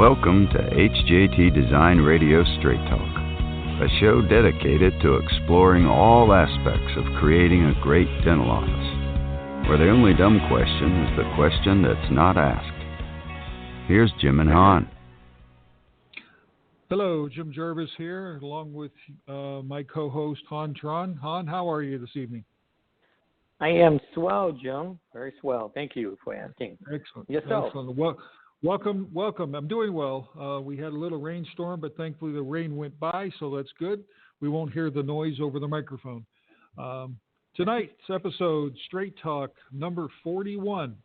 Welcome to HJT Design Radio Straight Talk, a show dedicated to exploring all aspects of creating a great dental office, where the only dumb question is the question that's not asked. Here's Jim and Han. Hello, Jim Jervis here, along with my co-host, Han Tron. Han, how are you this evening? I am swell, Jim. Very swell. Thank you for asking. Excellent. Yourself? Excellent. Well, welcome. I'm doing well. We had a little rainstorm, but thankfully the rain went by, so that's good. We won't hear the noise over the microphone. Tonight's episode, Straight Talk, number 41.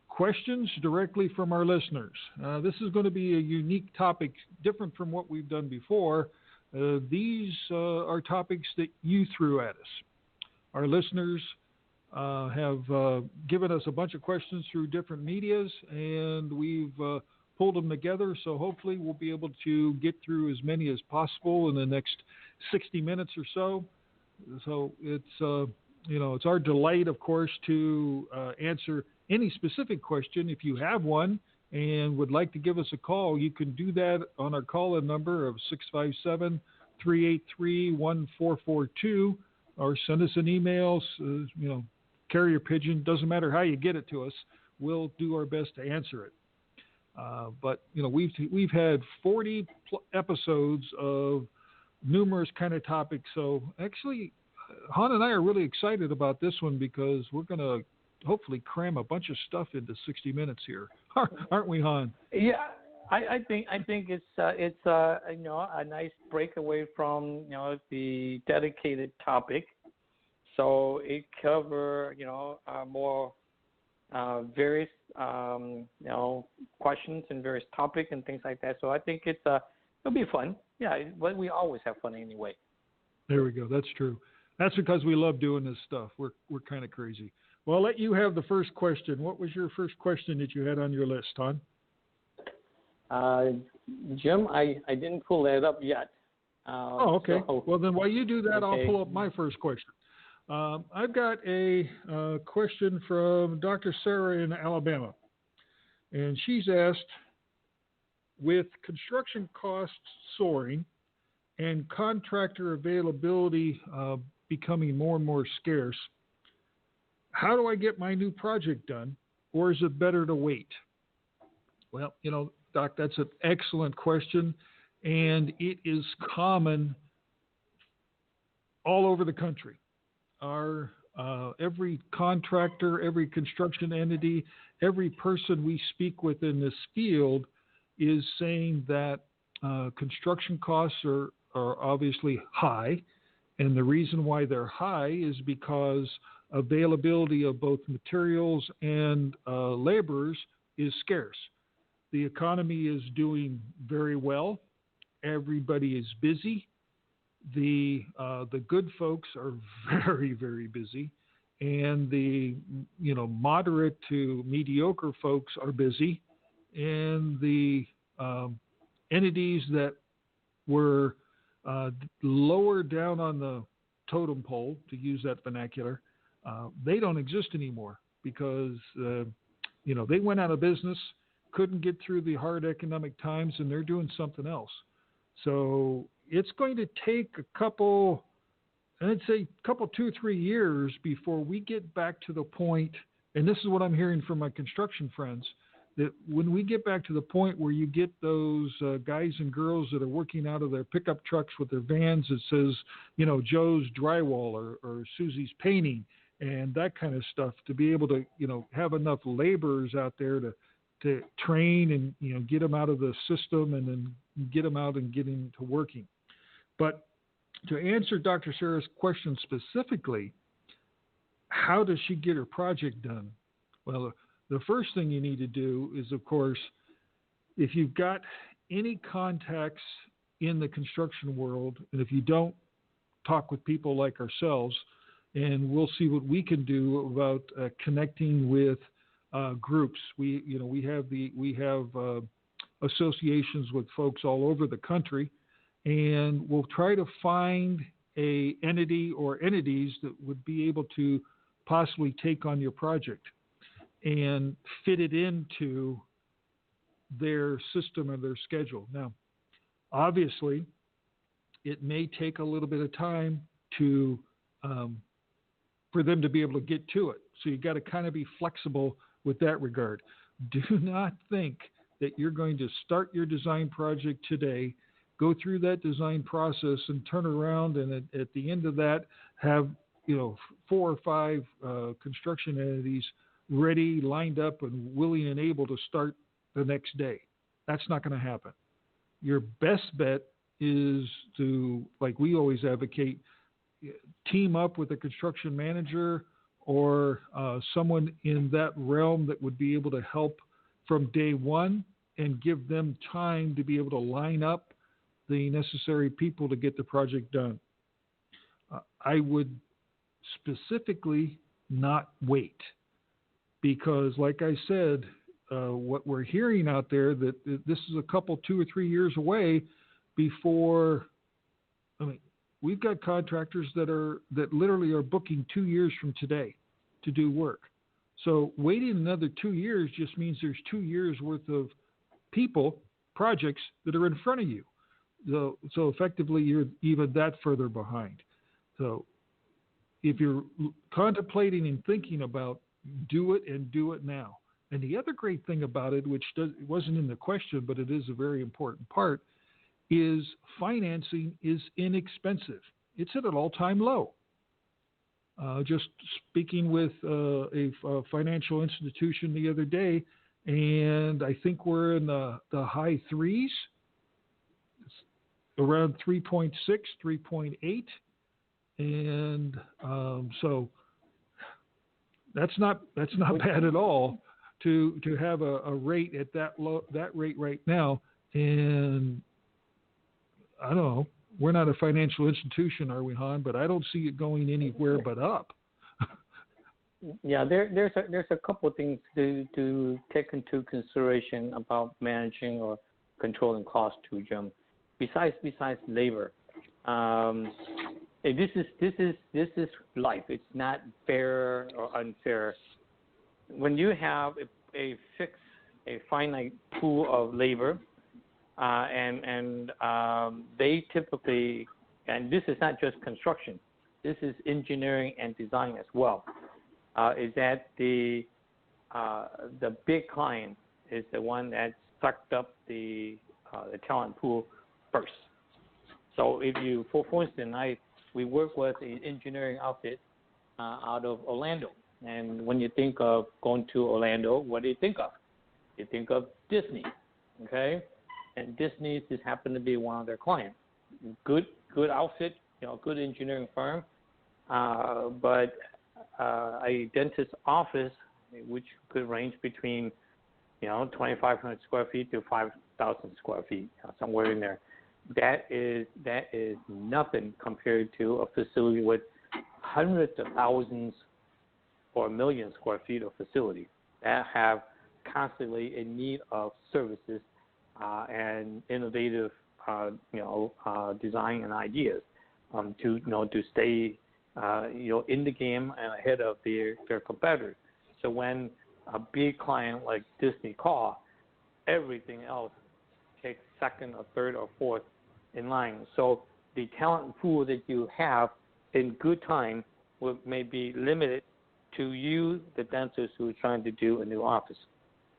Questions directly from our listeners. This is going to be a unique topic, different from what we've done before. These are topics that you threw at us. Our listeners have given us a bunch of questions through different medias, and we've pulled them together. So hopefully we'll be able to get through as many as possible in the next 60 minutes or so. So it's our delight, of course, to answer any specific question. If you have one and would like to give us a call, you can do that on our call-in number of 657-383-1442. Or send us an email, carrier pigeon, doesn't matter how you get it to us. We'll do our best to answer it. But we've had 40 episodes of numerous kind of topics. So actually, Han and I are really excited about this one because we're going to hopefully cram a bunch of stuff into 60 minutes here. Aren't we, Han? Yeah. I think it's a nice breakaway from the dedicated topic, so it cover more various questions and various topics and things like that. So I think it'll be fun. Yeah, but we always have fun anyway. There we go. That's true. That's because we love doing this stuff. We're kind of crazy. Well, I'll let you have the first question. What was your first question that you had on your list, Han? Jim, I didn't pull that up yet. Okay. So, well, then while you do that, okay. I'll pull up my first question. I've got a question from Dr. Sarah in Alabama. And she's asked, with construction costs soaring and contractor availability becoming more and more scarce, how do I get my new project done, or is it better to wait? Well, Doc, that's an excellent question, and it is common all over the country. Every contractor, every construction entity, every person we speak with in this field is saying that construction costs are obviously high, and the reason why they're high is because availability of both materials and laborers is scarce. The economy is doing very well. Everybody is busy. The good folks are very, very busy, and the moderate to mediocre folks are busy, and the entities that were lower down on the totem pole, to use that vernacular, they don't exist anymore because they went out of business, couldn't get through the hard economic times, and they're doing something else. So it's going to take a couple, 2-3 years before we get back to the point, and this is what I'm hearing from my construction friends, that when we get back to the point where you get those guys and girls that are working out of their pickup trucks with their vans that says, Joe's Drywall or Susie's Painting and that kind of stuff, to be able to, have enough laborers out there to train and, get them out of the system and then get them out and get into working. But to answer Dr. Sarah's question specifically, how does she get her project done? Well, the first thing you need to do is, of course, if you've got any contacts in the construction world, and if you don't, talk with people like ourselves, and we'll see what we can do about connecting with groups. We have associations with folks all over the country, and we'll try to find a entity or entities that would be able to possibly take on your project and fit it into their system and their schedule. Now, obviously, it may take a little bit of time to for them to be able to get to it. So you got to kind of be flexible with that regard. Do not think that you're going to start your design project today, go through that design process, and turn around and at the end of that have 4 or 5 construction entities ready, lined up, and willing and able to start the next day. That's not going to happen. Your best bet is to, like we always advocate, team up with a construction manager or someone in that realm that would be able to help from day one and give them time to be able to line up the necessary people to get the project done. I would specifically not wait because, like I said, what we're hearing out there that this is a couple, 2 or 3 years away before. I mean, we've got contractors that literally are booking 2 years from today to do work. So waiting another 2 years just means there's 2 years worth of people, projects that are in front of you. So effectively, you're even that further behind. So if you're contemplating and thinking about, do it and do it now. And the other great thing about it, which wasn't in the question, but it is a very important part, is financing is inexpensive. It's at an all-time low. Just speaking with a financial institution the other day, and I think we're in the high threes, around 3.6, 3.8, and so that's not bad at all to have a rate at that rate right now. And I don't know. We're not a financial institution, are we, Han? But I don't see it going anywhere but up. Yeah, there's a couple of things to take into consideration about managing or controlling costs too, Jim. Besides labor, this is life. It's not fair or unfair. When you have a finite pool of labor. And they typically, and this is not just construction, this is engineering and design as well, is that the big client is the one that sucked up the talent pool first. So if you, for instance, we work with an engineering outfit out of Orlando, and when you think of going to Orlando, what do you think of? You think of Disney, okay? And Disney just happened to be one of their clients. Good outfit, good engineering firm, but a dentist's office, which could range between, 2,500 square feet to 5,000 square feet, somewhere in there. That is nothing compared to a facility with hundreds of thousands or a million square feet of facility that have constantly in need of services. And innovative, design and ideas to stay, in the game and ahead of their competitors. So when a big client like Disney calls, everything else takes second or third or fourth in line. So the talent pool that you have in good time may be limited to you, the dentist who is trying to do a new office.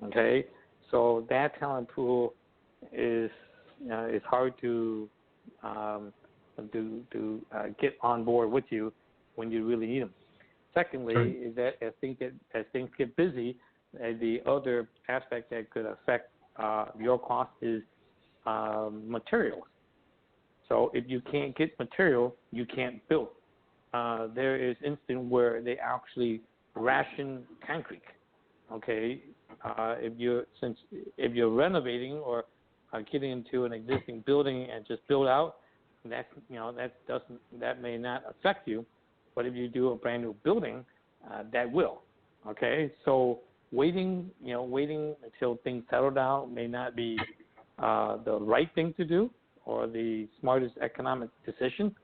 Okay, so that talent pool is hard to get on board with you when you really need them. Secondly, Sure. is that as things get busy, the other aspect that could affect your cost is materials. So if you can't get material, you can't build. There is instance where they actually ration concrete. Okay, if you're renovating or getting into an existing building and just build out, that may not affect you, but if you do a brand new building, that will. Okay, so waiting until things settle down may not be the right thing to do or the smartest economic decision.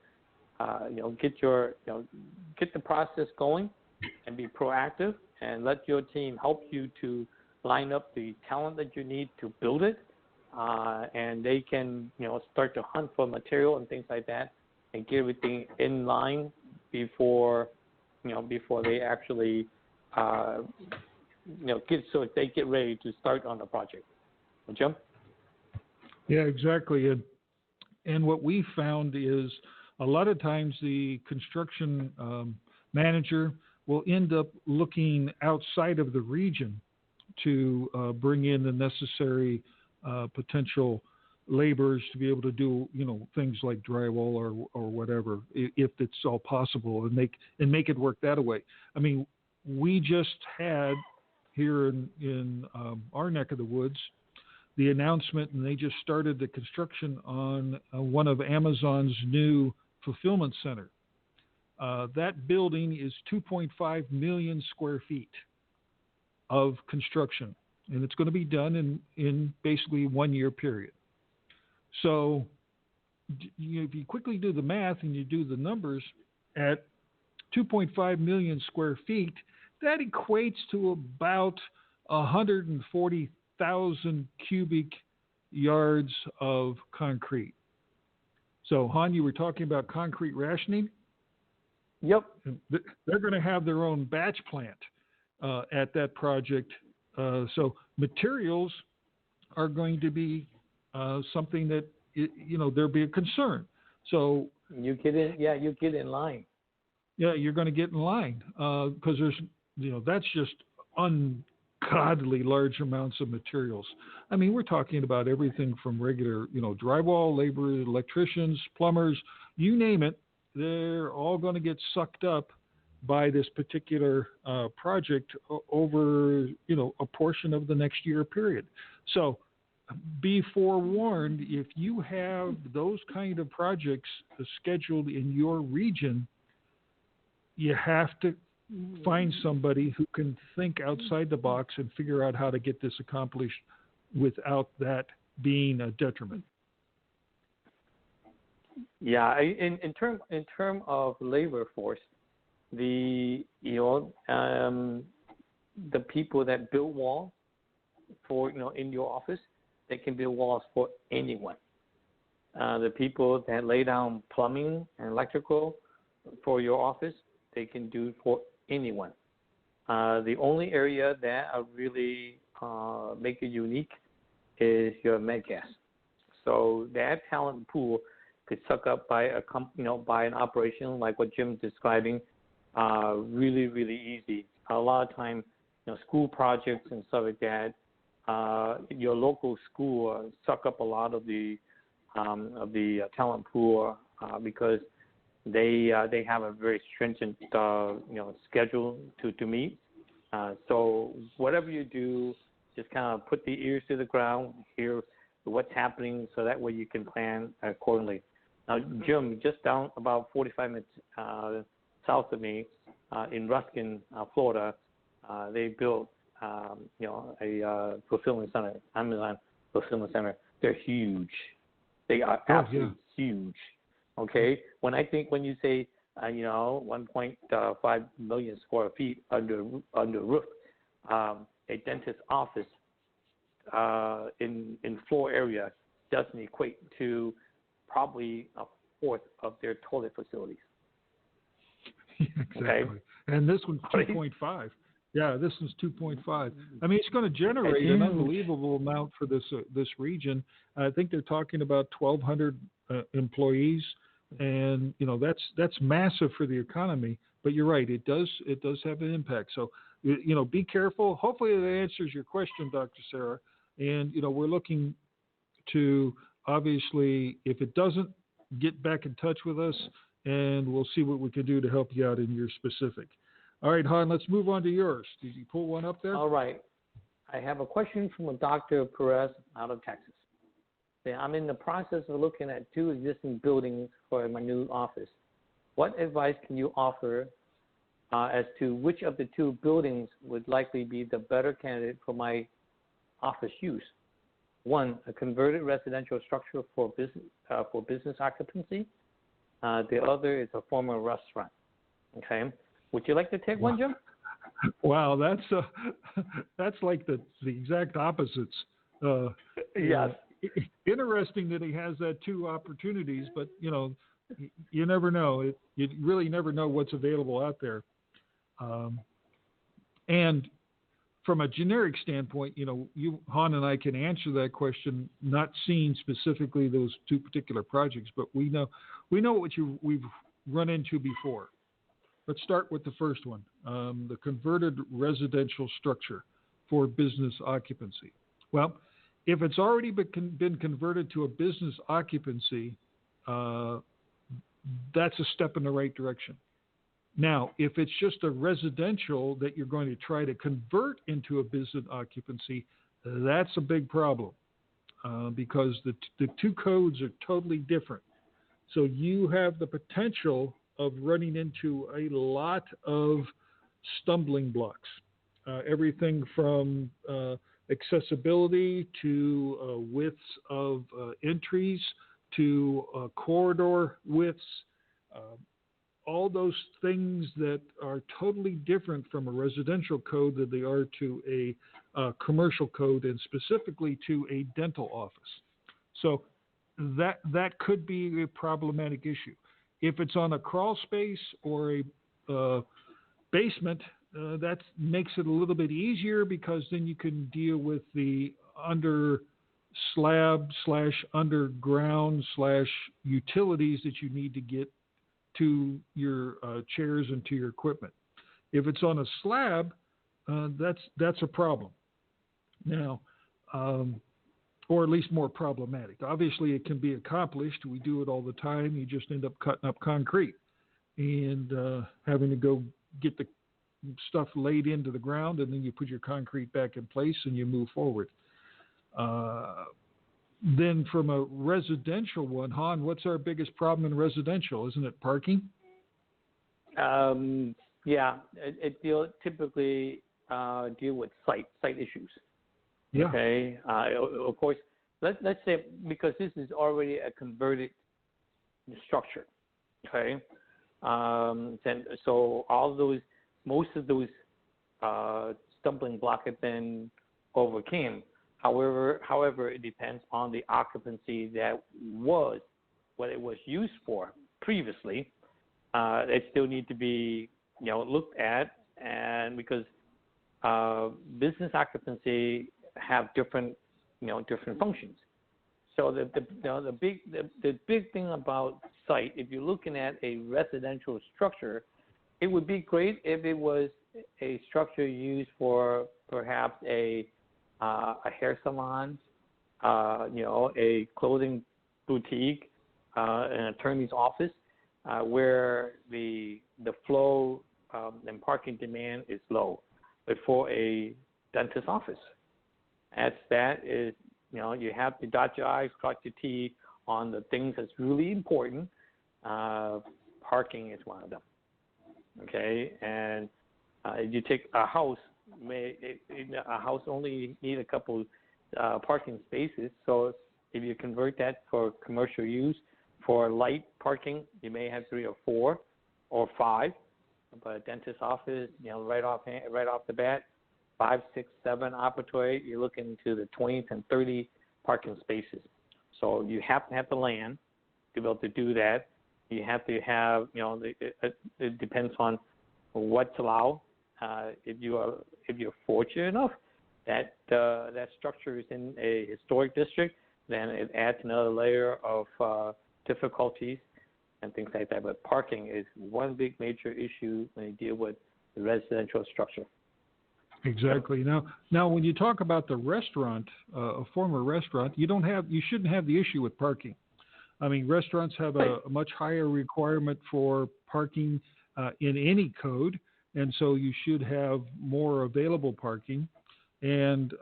Get the process going and be proactive and let your team help you to line up the talent that you need to build it, and they can, start to hunt for material and things like that, and get everything in line before they actually, get ready to start on the project. Jim? Yeah, exactly. And what we found is a lot of times the construction manager will end up looking outside of the region to bring in the necessary potential laborers to be able to do, things like drywall or whatever, if it's all possible, and make it work that way. I mean, we just had here in our neck of the woods the announcement, and they just started the construction on one of Amazon's new fulfillment center. That building is 2.5 million square feet of construction, and it's going to be done in basically 1 year period. So if you quickly do the math and you do the numbers at 2.5 million square feet, that equates to about 140,000 cubic yards of concrete. So, Han, you were talking about concrete rationing? Yep. They're going to have their own batch plant at that project. So materials are going to be something that, there'll be a concern. So you get in line. Yeah, you're going to get in line because there's, that's just ungodly large amounts of materials. I mean, we're talking about everything from regular, drywall, laborers, electricians, plumbers, you name it. They're all going to get sucked up by this particular project over, a portion of the next year period. So be forewarned, if you have those kind of projects scheduled in your region, you have to find somebody who can think outside the box and figure out how to get this accomplished without that being a detriment. Yeah, in term of labor force, the people that build walls for in your office, they can build walls for anyone. The people that lay down plumbing and electrical for your office, they can do for anyone. The only area that really make it unique is your med gas. So that talent pool could suck up by by an operation like what Jim's describing, really, really easy. A lot of time, school projects and stuff like that, your local school suck up a lot of the talent pool because they have a very stringent schedule to meet. So whatever you do, just kind of put the ears to the ground, hear what's happening, so that way you can plan accordingly. Now, Jim, just down about 45 minutes south of me, in Ruskin, Florida, they built a fulfillment center, Amazon fulfillment center. They're huge. They are absolutely huge. Okay, when you say 1.5 million square feet under roof, a dentist's office in floor area doesn't equate to probably a fourth of their toilet facilities. Exactly. Okay? And this one's 2.5. Yeah, this one's 2.5. I mean, it's going to generate an unbelievable amount for this region. I think they're talking about 1,200 employees, and that's massive for the economy. But you're right, it does have an impact. So be careful. Hopefully that answers your question, Dr. Sarah. And we're looking to, obviously, if it doesn't, get back in touch with us, and we'll see what we can do to help you out in your specific. All right, Han, let's move on to yours. Did you pull one up there? All right. I have a question from Dr. Perez out of Texas. I'm in the process of looking at 2 existing buildings for my new office. What advice can you offer as to which of the 2 buildings would likely be the better candidate for my office use? 1, a converted residential structure for business occupancy. The other is a former restaurant. Okay. Would you like to take one, Jim? Wow, that's like the exact opposites. Yes. Interesting that he has that two opportunities, but you never know. You really never know what's available out there. And from a generic standpoint, Han and I can answer that question, not seeing specifically those two particular projects, but we know what we've run into before. Let's start with the first one, the converted residential structure for business occupancy. Well, if it's already been converted to a business occupancy, that's a step in the right direction. Now, if it's just a residential that you're going to try to convert into a business occupancy, that's a big problem because the two codes are totally different. So you have the potential of running into a lot of stumbling blocks, everything from accessibility to widths of entries to corridor widths, all those things that are totally different from a residential code than they are to a commercial code, and specifically to a dental office. So that could be a problematic issue. If it's on a crawl space or a basement, that makes it a little bit easier because then you can deal with the under slab / underground / utilities that you need to get to your chairs and to your equipment. If it's on a slab, that's a problem. Now, or at least more problematic. Obviously, it can be accomplished. We do it all the time. You just end up cutting up concrete and having to go get the stuff laid into the ground, and then you put your concrete back in place and you move forward. Then from a residential one, Han, what's our biggest problem in residential? Isn't it parking? Yeah, it typically deal with site issues. Yeah. Okay. Of course, let's say because this is already a converted structure. Okay. So most of those stumbling blocks have been overcame. However, it depends on the occupancy that was what it was used for previously. It still need to be looked at, and because business occupancy have different functions. So the big thing about site, if you're looking at a residential structure, it would be great if it was a structure used for perhaps a hair salon, a clothing boutique, an attorney's office, where the flow and parking demand is low. But for a dentist's office, that is, you have to dot your I's, cross your T's on the things that's really important. Parking is one of them. Okay, and if you take a house, a house only need a couple parking spaces. So if you convert that for commercial use, for light parking, you may have 3 or 4 or 5. But a dentist's office, right off the bat, 5, 6, 7 operatory, you're looking to the 20 and 30 parking spaces. So you have to have the land to be able to do that. You have to have, it depends on what's allowed. If you're fortunate enough that that structure is in a historic district, then it adds another layer of difficulties and things like that. But parking is one big major issue when you deal with the residential structure. Exactly. Now, when you talk about the restaurant, a former restaurant, you shouldn't have the issue with parking. I mean, restaurants have a much higher requirement for parking in any code, and so you should have more available parking. And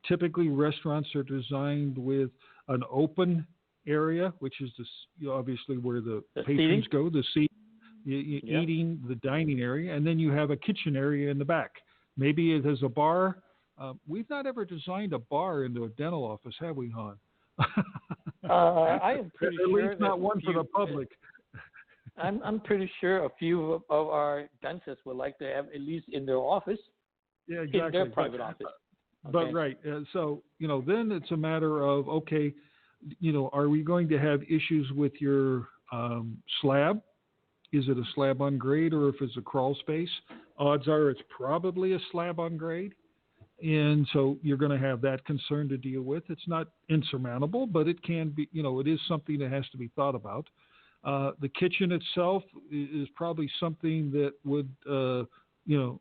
typically, restaurants are designed with an open area, which is obviously where the patrons go, the seat, eating, the dining area, and then you have a kitchen area in the back. Maybe it has a bar. We've not ever designed a bar into a dental office, have we, Han? I am pretty sure. At least not one for the public. I'm pretty sure a few of our dentists would like to have at least in their office, Yeah, exactly. in their private office. But right, so then it's a matter of are we going to have issues with your slab? Is it a slab on grade, or if it's a crawl space? Odds are it's probably a slab on grade, and so you're going to have that concern to deal with. It's not insurmountable, but it can be. It is something that has to be thought about. The kitchen itself is probably something that would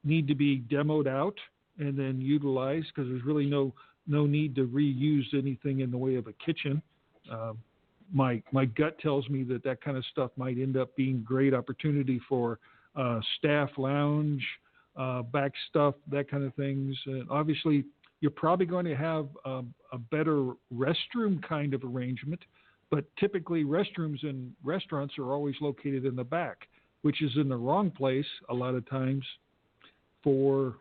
need to be demoed out and then utilized, because there's really no need to reuse anything in the way of a kitchen. My gut tells me that kind of stuff might end up being great opportunity for staff lounge, back stuff, that kind of things. And obviously, you're probably going to have a better restroom kind of arrangement, but typically restrooms in restaurants are always located in the back, which is in the wrong place a lot of times for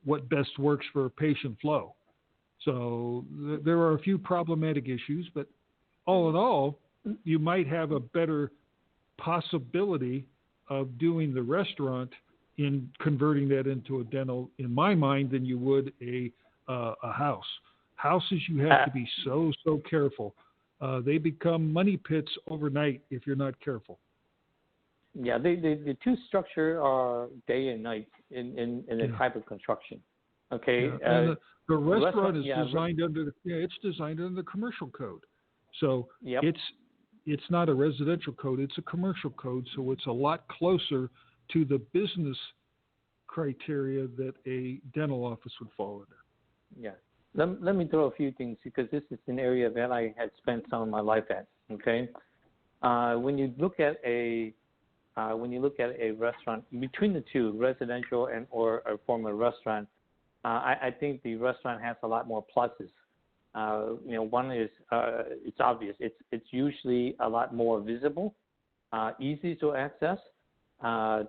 what best works for patient flow. So there are a few problematic issues, but all in all, you might have a better possibility of doing the restaurant in converting that into a dental, in my mind, than you would a house. Houses, you have to be so careful. They become money pits overnight if you're not careful. Yeah, the two structure are day and night in the type of construction. Okay. Yeah. And the restaurant is designed under it's designed under the commercial code. So it's not a residential code, it's a commercial code, so it's a lot closer to the business criteria that a dental office would fall under. Yeah. Let me throw a few things, because this is an area that I had spent some of my life at. Okay. When you look at a restaurant, between the two, residential and or a former restaurant, I think the restaurant has a lot more pluses. One is it's obvious. It's usually a lot more visible, easy to access.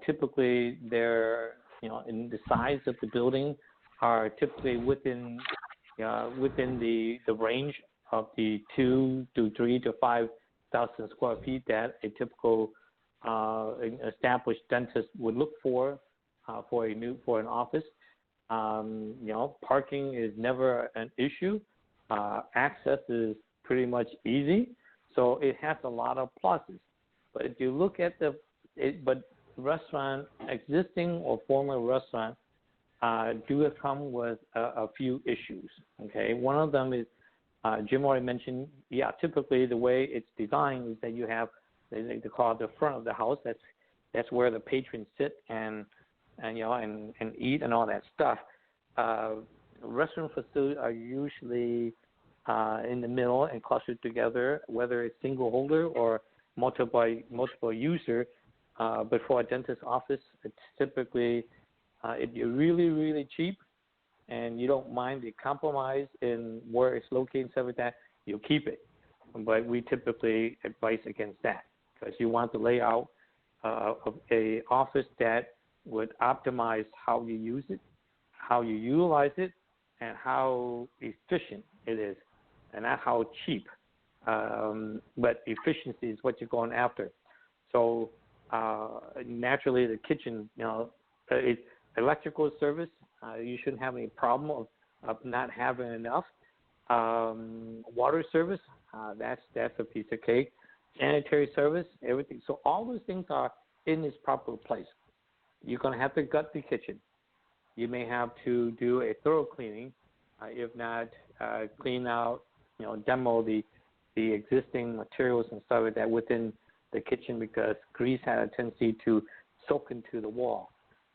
Typically, they're in the size of the building are typically within the range of the 2 to 3 to 5,000 square feet that a typical established dentist would look for an office. Parking is never an issue. Access is pretty much easy, so it has a lot of pluses. But if you look at restaurant, existing or former restaurant, do come with a few issues. Okay, one of them is Jim already mentioned. Yeah, typically the way it's designed is that you have they call it the front of the house. That's where the patrons sit and eat and all that stuff. Restaurant facilities are usually in the middle and clustered together, whether it's single holder or multiple user. But for a dentist office, it's typically if you're really, really cheap and you don't mind the compromise in where it's located and stuff like that, you'll keep it. But we typically advise against that, because you want the layout of a office that would optimize how you use it, how you utilize it, and how efficient it is, and not how cheap. But efficiency is what you're going after. So naturally, the kitchen, it's electrical service. You shouldn't have any problem of not having enough. Water service, that's a piece of cake. Sanitary service, everything. So all those things are in its proper place. You're going to have to gut the kitchen. You may have to do a thorough cleaning, if not clean out, demo the existing materials and stuff like that within the kitchen, because grease had a tendency to soak into the wall.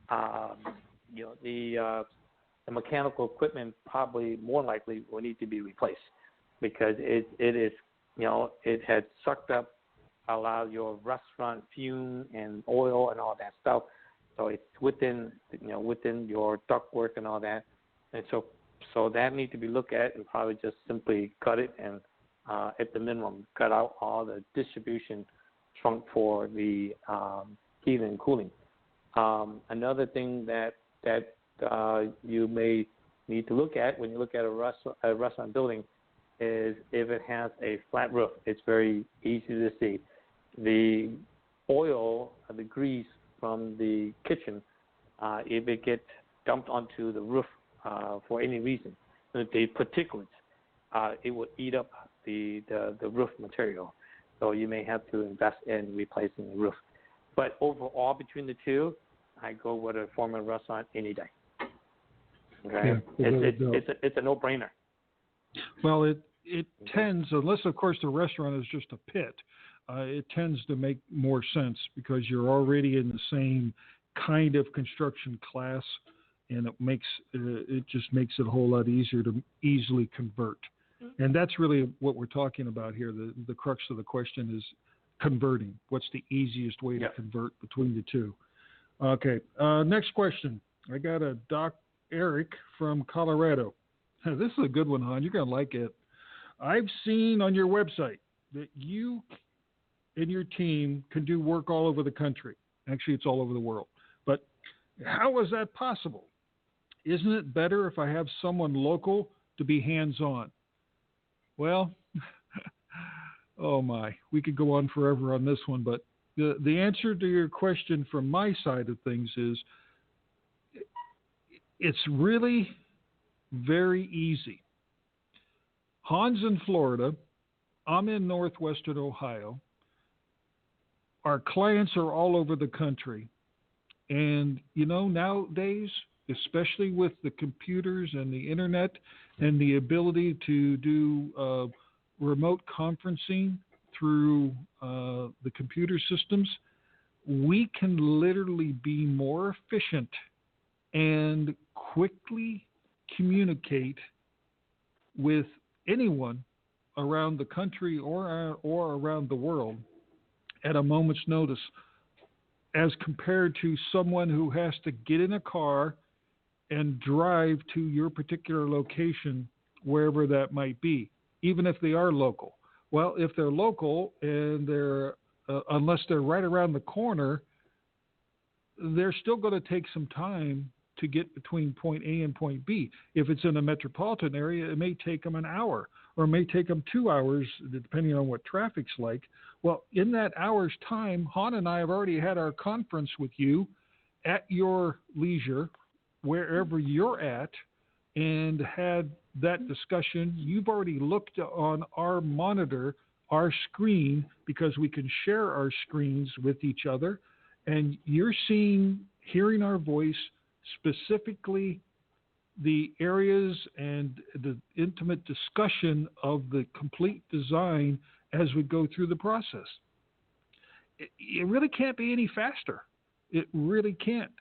The mechanical equipment probably more likely will need to be replaced, because it is, it had sucked up a lot of your restaurant fume and oil and all that stuff. So it's within your ductwork and all that, and so that needs to be looked at, and probably just simply cut it and at the minimum cut out all the distribution trunk for the heating and cooling. Another thing that you may need to look at when you look at a restaurant building is if it has a flat roof. It's very easy to see. The oil, the grease from the kitchen, if it gets dumped onto the roof for any reason, the particulates, it will eat up the roof material. So you may have to invest in replacing the roof. But overall, between the two, I go with a former restaurant any day. Okay, Yeah, it's a no-brainer. Well, it tends, unless of course the restaurant is just a pit, it tends to make more sense because you're already in the same kind of construction class, and it just makes it a whole lot easier to easily convert. And that's really what we're talking about here. The crux of the question is converting. What's the easiest way to convert between the two? Okay, next question. I got a Doc Eric from Colorado. This is a good one, hon. You're going to like it. I've seen on your website that you and your team can do work all over the country. Actually, it's all over the world. But how is that possible? Isn't it better if I have someone local to be hands-on? Well, oh my, we could go on forever on this one, but the answer to your question from my side of things is it's really very easy. Han's in Florida. I'm in northwestern Ohio. Our clients are all over the country. And, nowadays, especially with the computers and the internet and the ability to do remote conferencing through the computer systems, we can literally be more efficient and quickly communicate with anyone around the country or around the world at a moment's notice, as compared to someone who has to get in a car and drive to your particular location, wherever that might be, even if they are local. Well, if they're local and they're, unless they're right around the corner, they're still going to take some time to get between point A and point B. If it's in a metropolitan area, it may take them an hour or it may take them 2 hours, depending on what traffic's like. Well, in that hour's time, Han and I have already had our conference with you at your leisure, wherever you're at, and had that discussion. You've already looked on our monitor, our screen, because we can share our screens with each other, and you're hearing our voice, specifically the areas and the intimate discussion of the complete design as we go through the process. It really can't be any faster. It really can't.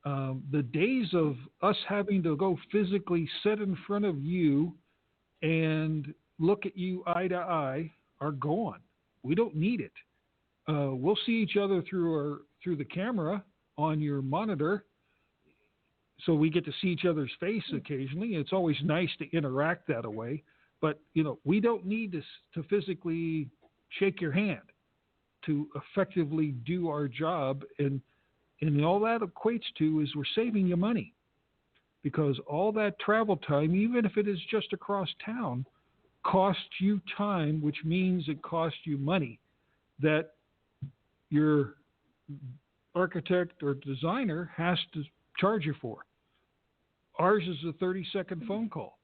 The days of us having to go physically sit in front of you and look at you eye to eye are gone. We don't need it. We'll see each other through the camera on your monitor, so we get to see each other's face occasionally. It's always nice to interact that way, but we don't need to physically shake your hand to effectively do our job, and all that equates to is we're saving you money, because all that travel time, even if it is just across town, costs you time, which means it costs you money that your architect or designer has to charge you for. Ours is a 30-second phone call,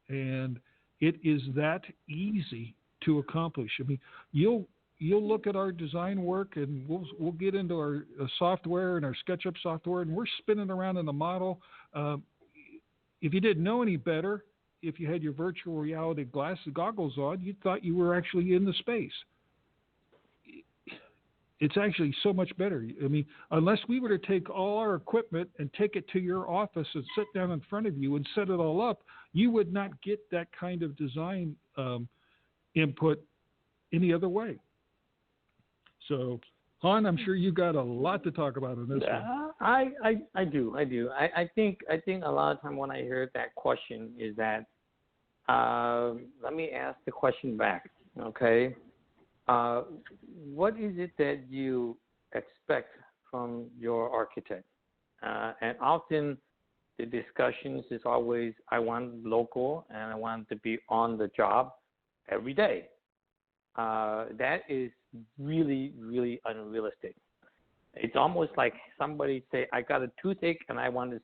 and it is that easy to accomplish. I mean, you'll look at our design work, and we'll get into our software and our SketchUp software, and we're spinning around in the model. If you didn't know any better, if you had your virtual reality goggles on, you thought you were actually in the space. It's actually so much better. I mean, unless we were to take all our equipment and take it to your office and sit down in front of you and set it all up, you would not get that kind of design input any other way. So, Han, I'm sure you got a lot to talk about in this one. I do. I think a lot of time when I hear that question is that, let me ask the question back, okay? What is it that you expect from your architect? And often the discussions is always, I want local and I want to be on the job every day. That is really, really unrealistic. It's almost like somebody say, I got a toothache and I want to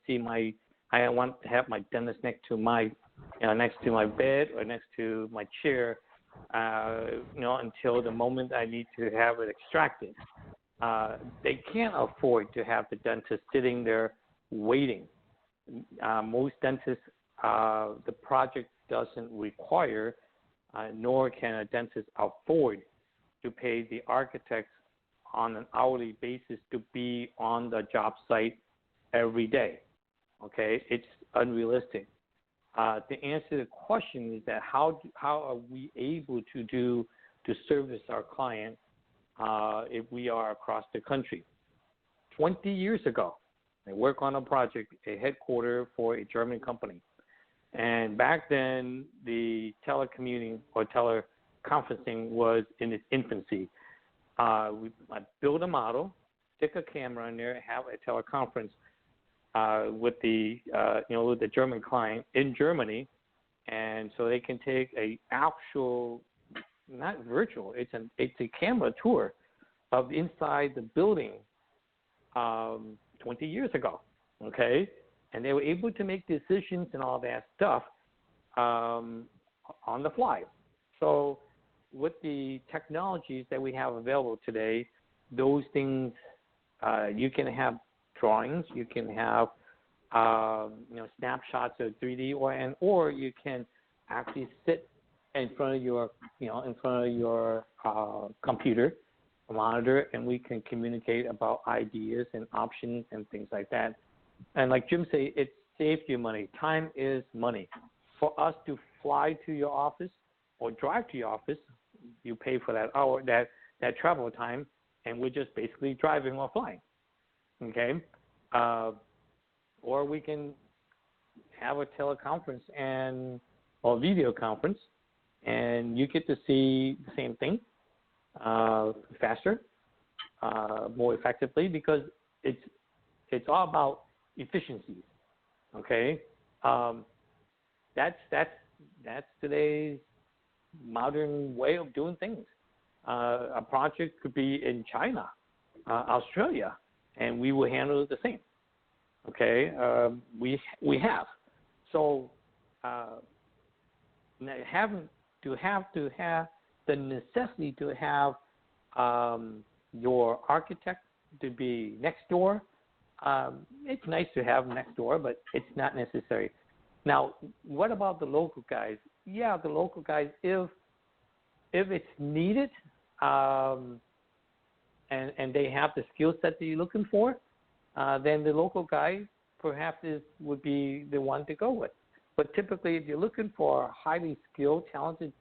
have my dentist next to my bed or next to my chair, until the moment I need to have it extracted. They can't afford to have the dentist sitting there waiting. Most dentists, the project doesn't require, nor can a dentist afford to pay the architects on an hourly basis to be on the job site every day. Okay, it's unrealistic. To answer the question is that how are we able to service our client if we are across the country? 20 years ago, I worked on a project, a headquarter for a German company. And back then, the telecommuting or teleconferencing was in its infancy. I built a model, stick a camera in there, have a teleconference with the German client in Germany, and so they can take a actual, not virtual, it's a camera tour of inside the building 20 years ago, okay? And they were able to make decisions and all that stuff on the fly. So with the technologies that we have available today, those things, you can have drawings, you can have snapshots of 3D, or you can actually sit in front of your computer, monitor, and we can communicate about ideas and options and things like that. And like Jim said, it saves you money. Time is money. For us to fly to your office or drive to your office, you pay for that hour, that travel time, and we're just basically driving or flying. Okay? Or we can have a teleconference or video conference, and you get to see the same thing faster, more effectively, because it's all about efficiencies. Okay? That's today's modern way of doing things. A project could be in China, Australia, and we will handle it the same. Okay, we have. So having to have the necessity to have your architect to be next door. It's nice to have next door, but it's not necessary. Now, what about the local guys? Yeah, the local guys, if it's needed, and they have the skill set that you're looking for, then the local guy perhaps would be the one to go with. But typically, if you're looking for highly skilled, talented,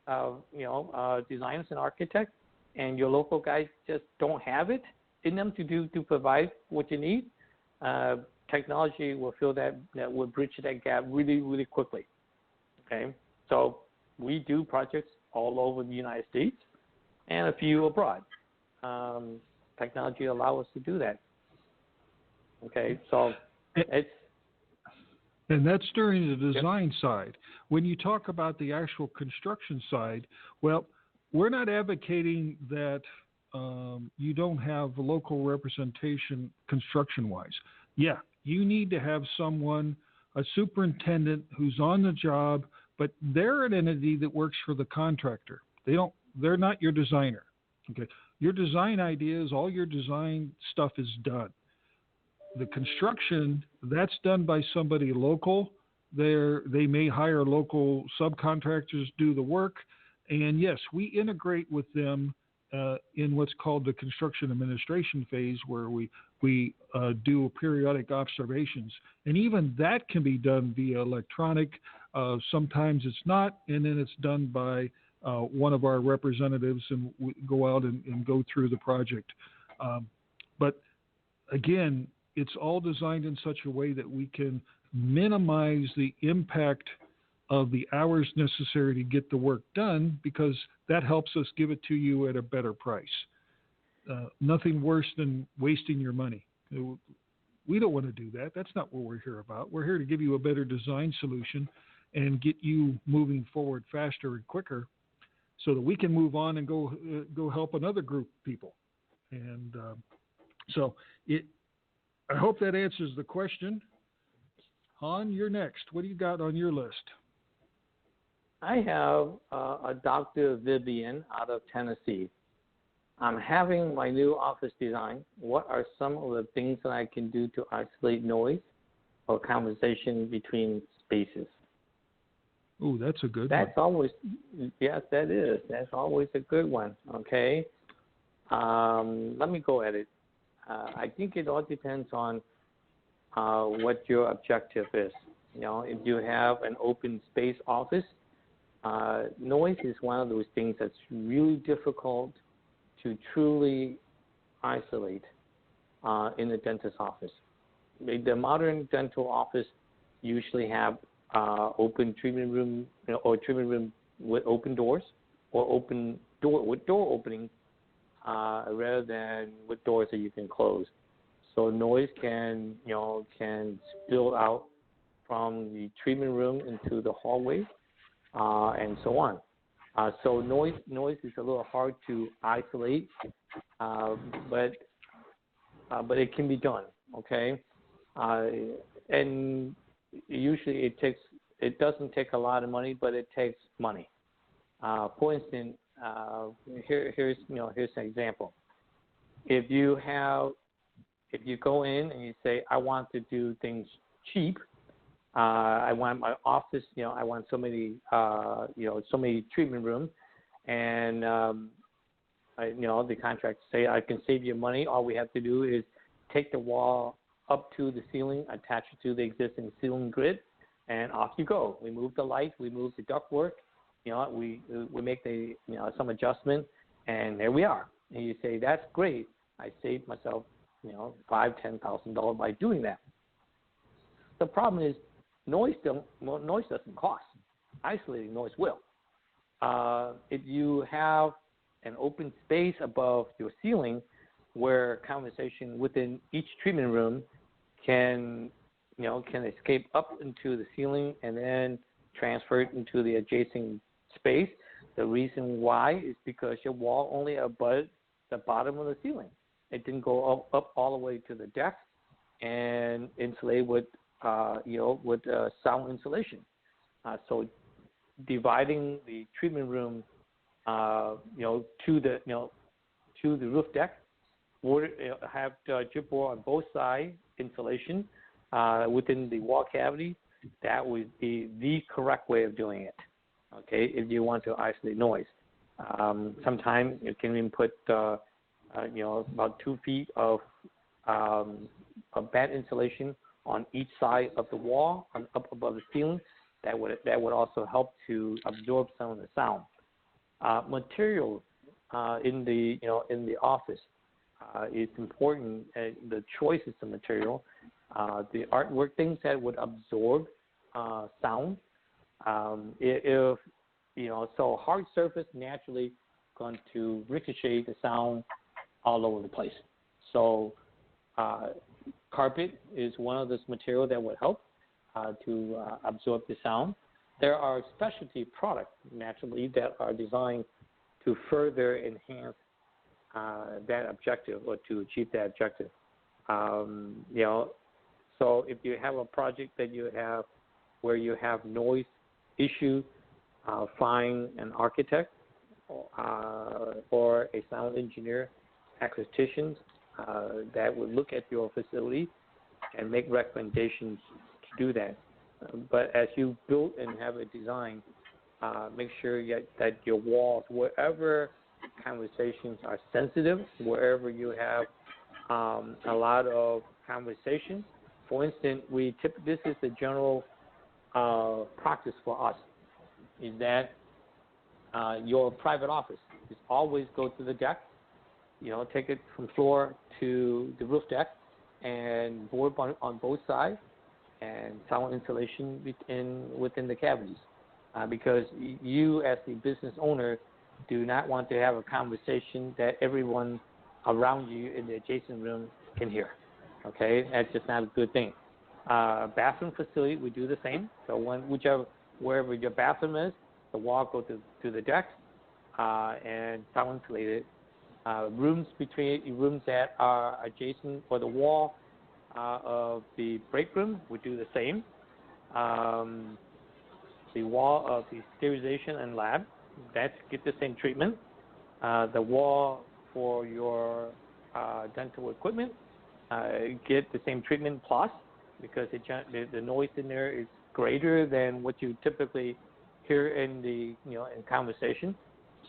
designers and architects, and your local guys just don't have it in them to provide what you need, technology will fill that will bridge that gap really, really quickly. Okay, so we do projects all over the United States and a few abroad. Technology allows us to do that. Okay, so it's... And that's during the design side. When you talk about the actual construction side, well, we're not advocating that you don't have local representation construction-wise. Yeah, you need to have someone, a superintendent who's on the job, but they're an entity that works for the contractor. They're not your designer. Okay, your design ideas, all your design stuff is done. The construction, that's done by somebody local. They may hire local subcontractors to do the work. And yes, we integrate with them in what's called the construction administration phase, where we do periodic observations. And even that can be done via electronic. Sometimes it's not, and then it's done by one of our representatives, and we go out and go through the project. But again, it's all designed in such a way that we can minimize the impact of the hours necessary to get the work done, because that helps us give it to you at a better price. Nothing worse than wasting your money. We don't want to do that. That's not what we're here about. We're here to give you a better design solution and get you moving forward faster and quicker, so that we can move on and go help another group of people. And so I hope that answers the question. Han, you're next. What do you got on your list? I have a Dr. Vivian out of Tennessee. I'm having my new office design. What are some of the things that I can do to isolate noise or conversation between spaces? Oh, that's a good That's one. always, yes, that is. That's always a good one, okay? Let me go at it. I think it all depends on what your objective is. You know, if you have an open space office, noise is one of those things that's really difficult to truly isolate in the dentist's office. The modern dental office usually have open treatment room, or treatment room with open doors, or open door with door opening, rather than with doors that you can close. So noise can spill out from the treatment room into the hallway, and so on. So noise is a little hard to isolate, but it can be done. Okay, and usually it doesn't take a lot of money, but it takes money. For instance, here's an example. If you go in and you say, I want to do things cheap, I want my office, I want so many treatment rooms, and the contract say I can save you money. All we have to do is take the wall up to the ceiling, attach it to the existing ceiling grid, and off you go. We move the lights, we move the ductwork, we make some adjustment, and there we are. And you say, that's great. I saved myself, $5,000-$10,000 by doing that. The problem is noise doesn't cost. Isolating noise will. If you have an open space above your ceiling where conversation within each treatment room can escape up into the ceiling and then transfer it into the adjacent space. The reason why is because your wall only abutted the bottom of the ceiling. It didn't go up all the way to the deck and insulate with sound insulation. So dividing the treatment room, to the roof deck, would have chipboard on both sides, insulation within the wall cavity. That would be the correct way of doing it. Okay, if you want to isolate noise, sometimes you can even put about 2 feet of band insulation on each side of the wall, up above the ceiling. That would also help to absorb some of the sound. Materials in the office is important. The choices of material, the artwork, things that would absorb sound. So hard surface naturally going to ricochet the sound all over the place. So carpet is one of those material that would help to absorb the sound. There are specialty products naturally that are designed to further enhance that objective or to achieve that objective. So if you have a project that you have where you have noise issue, find an architect or a sound engineer, acoustiциan that would look at your facility and make recommendations to do that. But as you build and have a design, make sure that your walls, wherever conversations are sensitive, wherever you have a lot of conversation. For instance, this is the general practice for us, is that your private office is always go to the deck, take it from floor to the roof deck and board on both sides and sound insulation within the cavities. Because you as the business owner do not want to have a conversation that everyone around you in the adjacent room can hear. Okay, that's just not a good thing. Bathroom facility, we do the same. So wherever your bathroom is, the wall goes to the deck and sound insulated rooms that are adjacent for the wall of the break room, we do the same. The wall of the sterilization and lab, that get the same treatment. The wall for your dental equipment get the same treatment plus, because the noise in there is greater than what you typically hear in in conversation.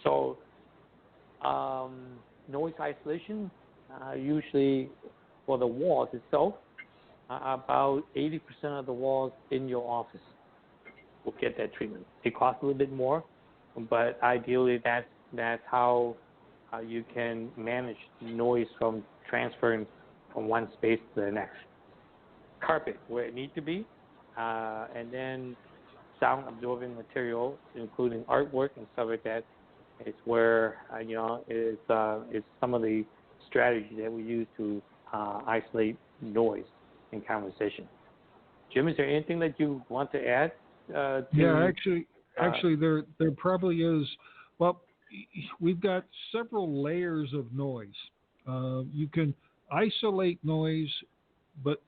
So noise isolation usually for the walls itself, about 80% of the walls in your office will get that treatment. It costs a little bit more, but ideally that's how you can manage noise from transferring from one space to the next. Carpet where it needs to be, and then sound absorbing material, including artwork and stuff like that, is where is some of the strategies that we use to isolate noise in conversation. Jim, is there anything that you want to add? Actually, there probably is. Well, we've got several layers of noise. You can isolate noise, but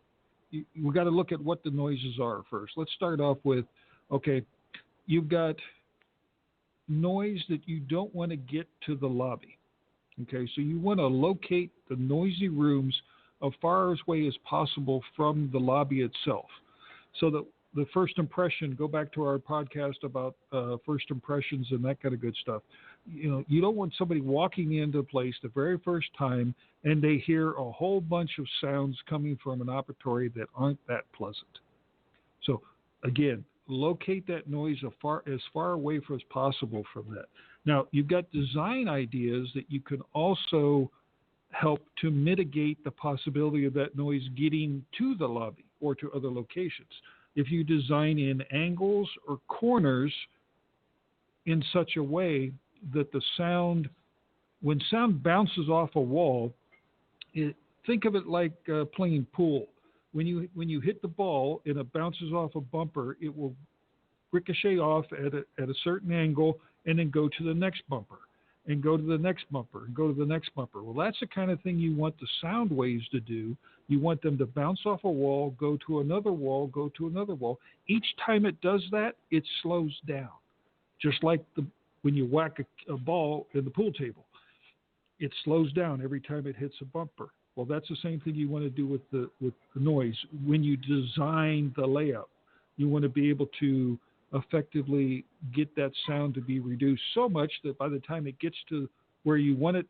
we've got to look at what the noises are first. Let's start off with, okay, you've got noise that you don't want to get to the lobby. Okay, so you want to locate the noisy rooms as far away as possible from the lobby itself. So that the first impression, go back to our podcast about first impressions and that kind of good stuff. You don't want somebody walking into a place the very first time and they hear a whole bunch of sounds coming from an operatory that aren't that pleasant. So again, locate that noise as far away as possible from that. Now, you've got design ideas that you can also help to mitigate the possibility of that noise getting to the lobby or to other locations. If you design in angles or corners in such a way that the sound, when sound bounces off a wall, think of it like playing pool. When you hit the ball and it bounces off a bumper, it will ricochet off at a certain angle and then go to the next bumper and go to the next bumper and go to the next bumper. Well, that's the kind of thing you want the sound waves to do. You want them to bounce off a wall, go to another wall, go to another wall. Each time it does that, it slows down. Just like when you whack a ball in the pool table. It slows down every time it hits a bumper. Well, that's the same thing you want to do with the noise. When you design the layout, you want to be able to effectively get that sound to be reduced so much that by the time it gets to where you want it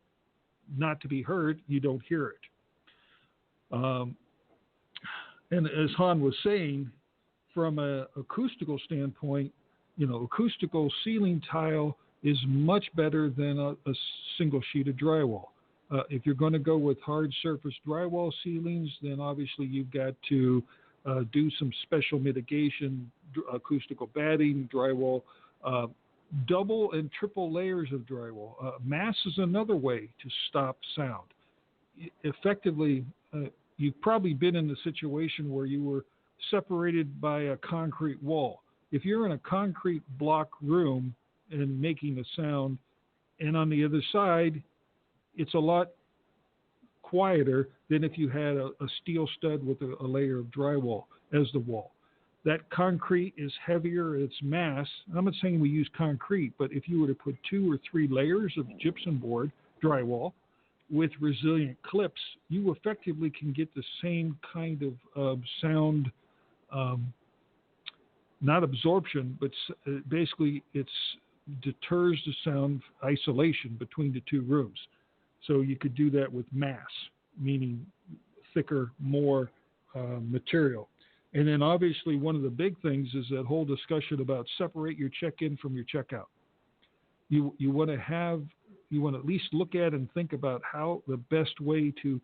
not to be heard, you don't hear it. And as Han was saying, from an acoustical standpoint, acoustical ceiling tile is much better than a single sheet of drywall. If you're going to go with hard surface drywall ceilings, then obviously you've got to do some special mitigation, acoustical batting, drywall, double and triple layers of drywall. Mass is another way to stop sound. Effectively, you've probably been in the situation where you were separated by a concrete wall. If you're in a concrete block room and making a sound, and on the other side, it's a lot quieter than if you had a steel stud with a layer of drywall as the wall. That concrete is heavier, it's mass. I'm not saying we use concrete, but if you were to put 2 or 3 layers of gypsum board, drywall, with resilient clips, you effectively can get the same kind of sound, not absorption, but basically it deters the sound isolation between the 2 rooms. So you could do that with mass, meaning thicker, more material. And then obviously one of the big things is that whole discussion about separate your check-in from your checkout. You want to at least look at and think about how the best way to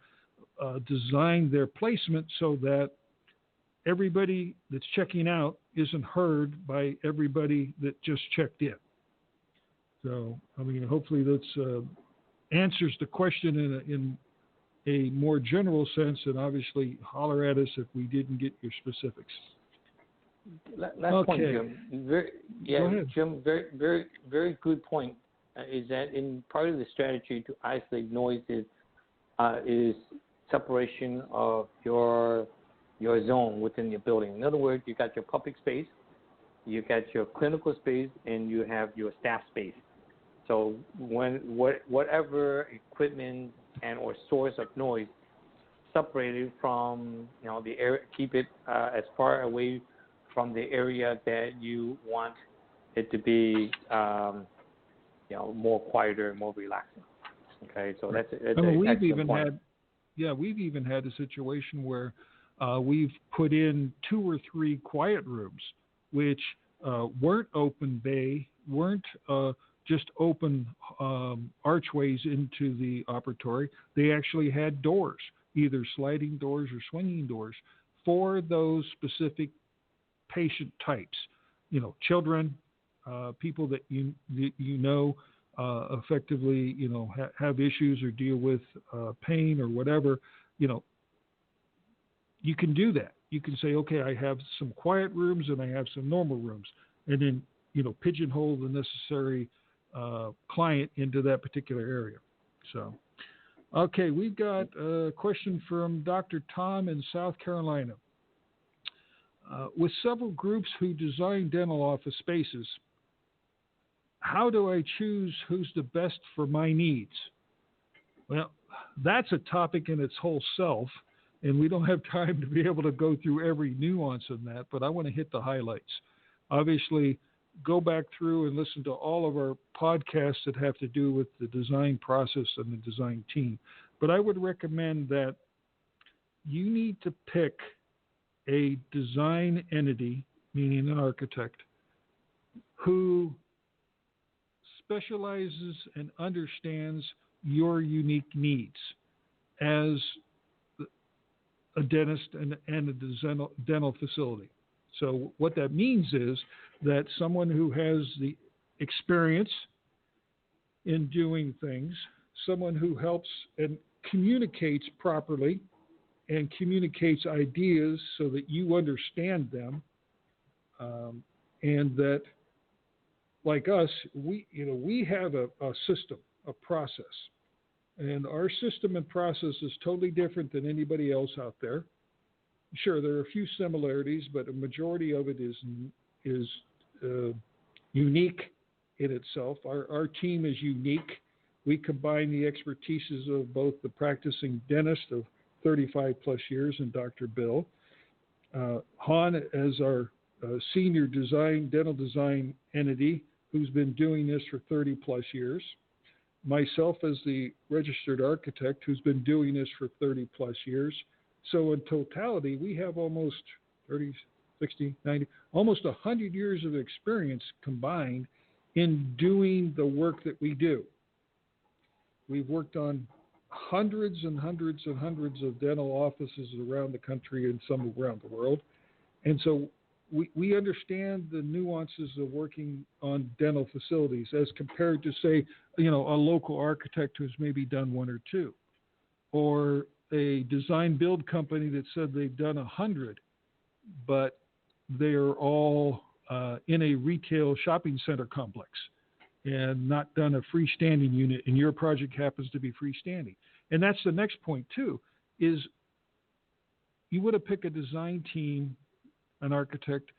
design their placement so that everybody that's checking out isn't heard by everybody that just checked in. So, hopefully that's answers the question in a more general sense, and obviously holler at us if we didn't get your specifics. Last point, Jim. Go ahead. Jim, very, very, very good point. is that in part of the strategy to isolate noise is separation of your zone within your building. In other words, you got your public space, you got your clinical space, and you have your staff space. So whatever equipment and or source of noise separated from the area, keep it as far away from the area that you want it to be more quieter, more relaxing. Okay, so that's we've even had a situation where we've put in 2 or 3 quiet rooms, which weren't open bay, weren't just open archways into the operatory. They actually had doors, either sliding doors or swinging doors, for those specific patient types. Children, people that effectively have issues or deal with pain or whatever. You can do that. You can say, okay, I have some quiet rooms and I have some normal rooms, and then pigeonhole the necessary client into that particular area. So, okay, we've got a question from Dr. Tom in South Carolina. With several groups who design dental office spaces, how do I choose who's the best for my needs? Well, that's a topic in its whole self, and we don't have time to be able to go through every nuance in that, but I want to hit the highlights. Obviously, go back through and listen to all of our podcasts that have to do with the design process and the design team. But I would recommend that you need to pick a design entity, meaning an architect, who specializes and understands your unique needs as a dentist and a dental facility. So what that means is that someone who has the experience in doing things, someone who helps and communicates properly and communicates ideas so that you understand them, and that, like us, we have a system, a process, and our system and process is totally different than anybody else out there. Sure, there are a few similarities, but a majority of it is unique in itself. Our team is unique. We combine the expertises of both the practicing dentist of 35 plus years and Dr. Bill, Han as our senior dental design entity, who's been doing this for 30 plus years, myself as the registered architect who's been doing this for 30 plus years. So in totality, we have almost 30, 60, 90, almost 100 years of experience combined in doing the work that we do. We've worked on hundreds and hundreds and hundreds of dental offices around the country and some around the world. And so we understand the nuances of working on dental facilities as compared to, say, a local architect who's maybe done 1 or 2, or a design build company that said they've done 100, but they're all in a retail shopping center complex and not done a freestanding unit, and your project happens to be freestanding. And that's the next point too, is you want to pick a design team, an architect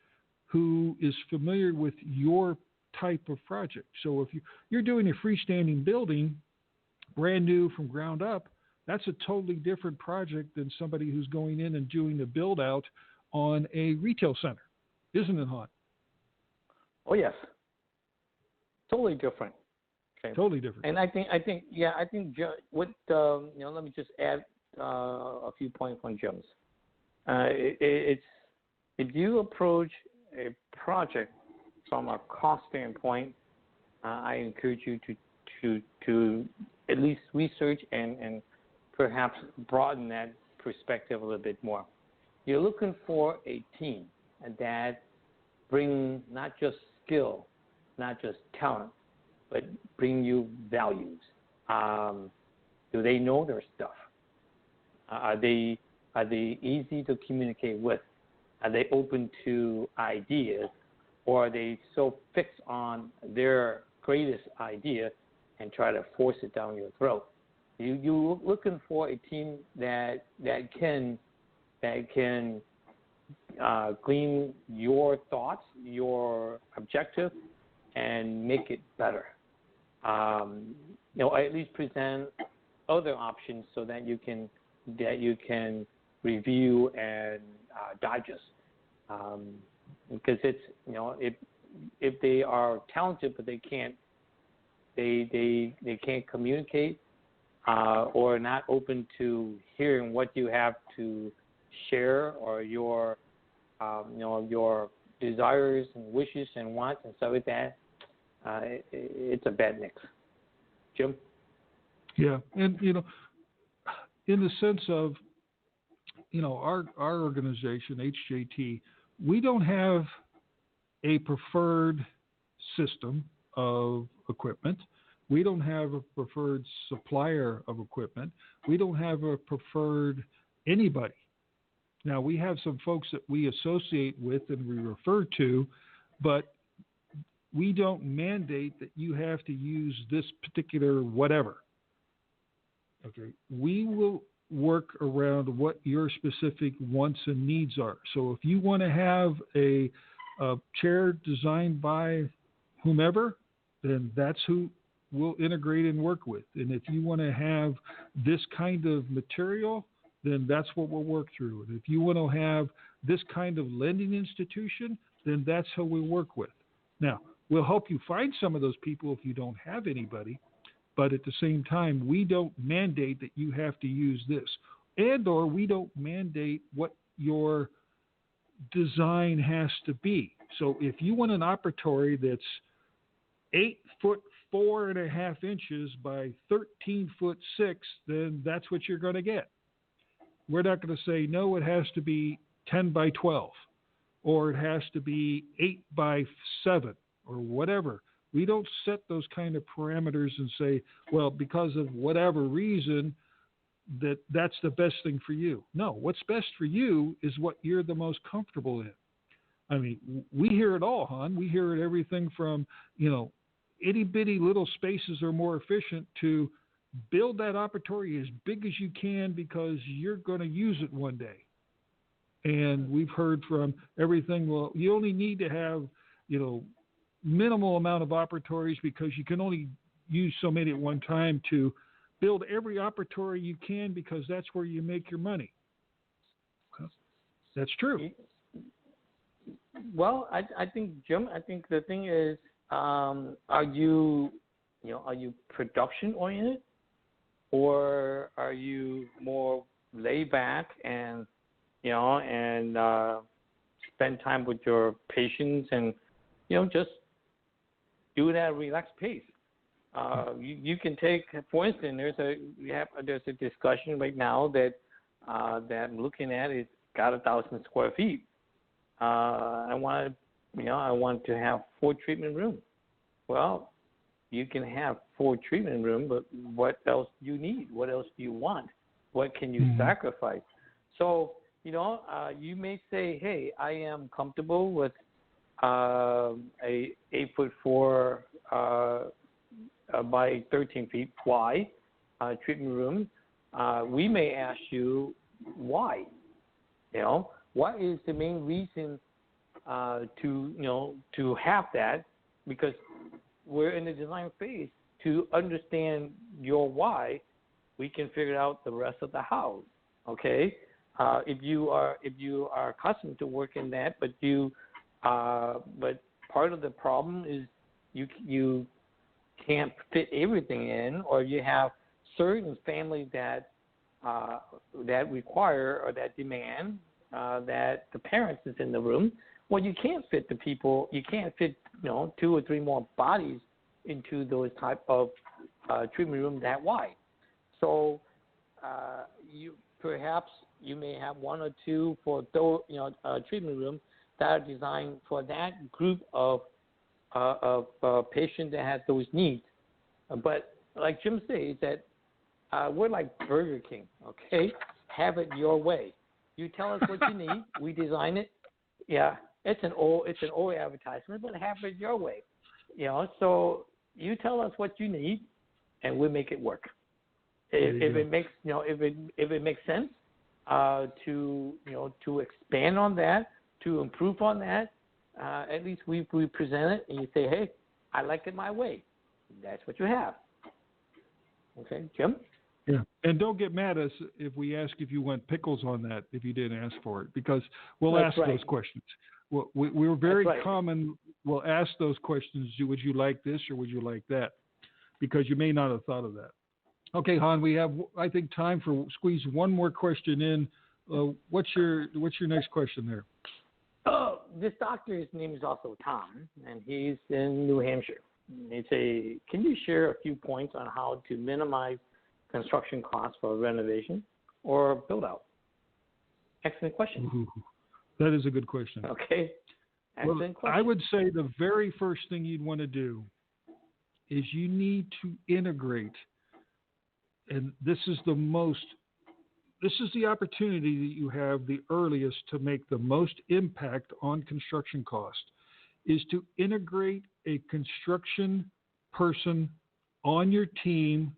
who is familiar with your type of project. So if you're doing a freestanding building, brand new from ground up, that's a totally different project than somebody who's going in and doing a build out on a retail center, isn't it, Han? Oh yes, totally different. Okay. Totally different. And I think what let me just add a few points on Jim's. It's if you approach a project from a cost standpoint, I encourage you to at least research and perhaps broaden that perspective a little bit more. You're looking for a team that bring not just skill, not just talent, but bring you values. Do they know their stuff? Are they easy to communicate with? Are they open to ideas, or are they so fixed on their greatest idea and try to force it down your throat. You're looking for a team that can glean your thoughts, your objective, and make it better. At least present other options so that you can review and digest. Because it's if they are talented but they can't communicate or not open to hearing what you have to share or your desires and wishes and wants and stuff like that, it's a bad mix. Jim? Yeah, and in the sense of our organization HJT, we don't have a preferred system of equipment. We don't have a preferred supplier of equipment. We don't have a preferred anybody. Now, we have some folks that we associate with and we refer to, but we don't mandate that you have to use this particular whatever. Okay, we will work around what your specific wants and needs are. So if you want to have a chair designed by whomever, then that's who we'll integrate and work with. And if you want to have this kind of material, then that's what we'll work through. And if you want to have this kind of lending institution, then that's who we work with. Now, we'll help you find some of those people if you don't have anybody, but at the same time, we don't mandate that you have to use this, and or we don't mandate what your design has to be. So if you want an operatory that's 8 foot 4.5 by 13 foot 6, then that's what you're going to get. We're not going to say, no, it has to be 10 by 12, or it has to be 8 by 7, or whatever. We don't set those kind of parameters and say, well, because of whatever reason, that's the best thing for you. No, what's best for you is what you're the most comfortable in. I mean, we hear it all, hon. We hear it everything from, itty bitty little spaces are more efficient to build that operatory as big as you can because you're going to use it one day. And we've heard from everything, well, you only need to have, minimal amount of operatories because you can only use so many at one time to build every operatory you can because that's where you make your money. Well, that's true. Well, I think, Jim, the thing is, are you production oriented, or are you more laid back and spend time with your patients and just do it at a relaxed pace? You can take, for instance, there's a discussion right now that I'm looking at. It's got 1,000 square feet. I want to have 4 treatment rooms. Well, you can have 4 treatment rooms, but what else do you need? What else do you want? What can you sacrifice? So, you may say, hey, I am comfortable with a 8'4" by 13 feet wide treatment room. We may ask you why. What is the main reason to have that? Because we're in the design phase. To understand your why, we can figure out the rest of the how. Okay. If you are accustomed to working that, but part of the problem is you can't fit everything in, or you have certain families that require or that demand that the parents is in the room. Well, you can't fit the people. You can't fit 2 or 3 more bodies into those type of treatment rooms that wide. So you may have 1 or 2 for treatment rooms that are designed for that group of patients that have those needs. But like Jim says, that we're like Burger King, okay? Have it your way. You tell us what you need, we design it. Yeah, it's an old advertisement, but have it your way. So you tell us what you need, and we'll make it work. If it makes sense to expand on that, to improve on that, at least we present it and you say, hey, I like it my way. That's what you have. Okay, Jim? Yeah, and don't get mad at us if we ask if you want pickles on that if you didn't ask for it, because we'll ask those questions. We're very common. We'll ask those questions. Would you like this or would you like that? Because you may not have thought of that. Okay, Han, we have, I think, time for squeeze one more question in. What's your next question there? Oh, this doctor's name is also Tom, and he's in New Hampshire. Can you share a few points on how to minimize construction costs for renovation or build out? Excellent question. Ooh, that is a good question. Okay. Excellent question. I would say the very first thing you'd want to do is you need to integrate, and this is the opportunity that you have the earliest to make the most impact on construction cost, is to integrate a construction person on your team